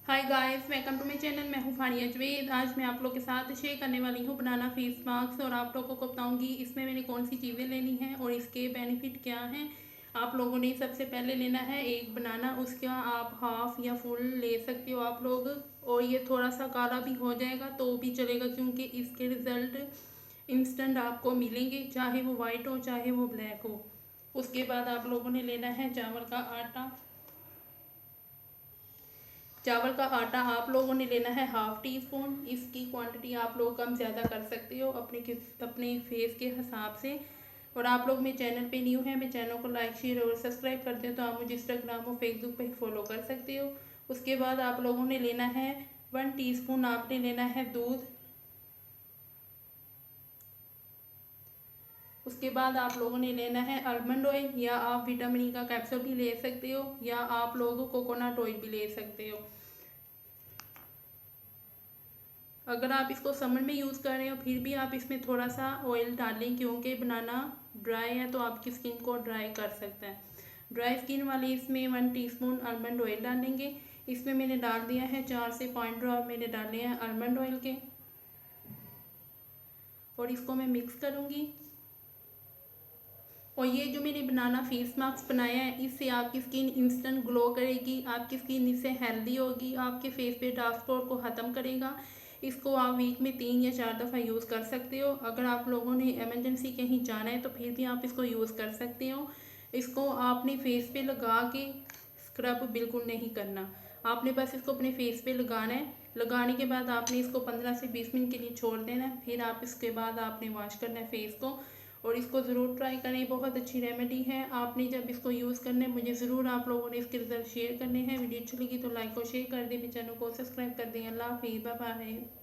Hi guys, welcome to my channel. मैं हूँ फानिया जवेद। आज मैं आप लोग के साथ शेयर करने वाली हूँ बनाना फेस मास्क और आप लोगों को बताऊंगी इसमें मैंने कौन सी चीज़ें लेनी हैं और इसके बेनिफिट क्या हैं। आप लोगों ने सबसे पहले लेना है एक बनाना, उसका आप हाफ या फुल ले सकते हो आप लोग। और ये थोड़ा सा काला भी हो जाएगा तो भी चलेगा, क्योंकि इसके रिज़ल्ट इंस्टेंट आपको मिलेंगे, चाहे वो वाइट हो चाहे वो ब्लैक हो। उसके बाद आप लोगों ने लेना है चावल का आटा। चावल का आटा आप लोगों ने लेना है हाफ टी स्पून। इसकी क्वांटिटी आप लोग कम ज़्यादा कर सकते हो अपने फेस के हिसाब से। और आप लोग मेरे चैनल पे न्यू है, मेरे चैनल को लाइक शेयर और सब्सक्राइब कर दो तो आप मुझे इंस्टाग्राम और फेसबुक पे फॉलो कर सकते हो। उसके बाद आप लोगों ने लेना है 1 टीस्पून आपने लेना है दूध। उसके बाद आप लोगों ने लेना है आलमंड ऑयल, या आप विटामिन ई का कैप्सूल भी ले सकते हो, या आप लोग कोकोनट ऑयल भी ले सकते हो। अगर आप इसको समर में यूज़ कर रहे हो फिर भी आप इसमें थोड़ा सा ऑयल डालें, क्योंकि बनाना ड्राई है तो आपकी स्किन को ड्राई कर सकता है। ड्राई स्किन वाले इसमें 1 टीस्पून आलमंड ऑयल डालेंगे। इसमें मैंने डाल दिया है 4 से 5 ड्रॉप मैंने डाले हैं आलमंड ऑयल के। और इसको मैं मिक्स करूँगी। और ये जो मैंने बनाना फेस मास्क बनाया है, इससे आपकी स्किन इंस्टेंट ग्लो करेगी, आपकी स्किन इससे हेल्दी होगी, आपके फेस पे डार्क स्पॉट को ख़त्म करेगा। इसको आप वीक में 3 या 4 दफ़ा यूज़ कर सकते हो। अगर आप लोगों ने इमरजेंसी कहीं जाना है तो फिर भी आप इसको यूज़ कर सकते हो। इसको आपने फेस पे लगा के स्क्रब बिल्कुल नहीं करना, आपने बस इसको अपने फेस पे लगाना है। लगाने के बाद आपने इसको 15 से 20 मिनट के लिए छोड़ देना है, फिर आप इसके बाद आपने वॉश करना है फेस को। और इसको ज़रूर ट्राई करें, बहुत अच्छी रेमेडी है। आपने जब इसको यूज़ करना है मुझे ज़रूर आप लोगों ने इसके रिजल्ट शेयर करने हैं। वीडियो अच्छी लगी तो लाइक और शेयर कर दें, मेरे चैनल को सब्सक्राइब कर दें। अल्लाह हाफिज़, बाय बाय।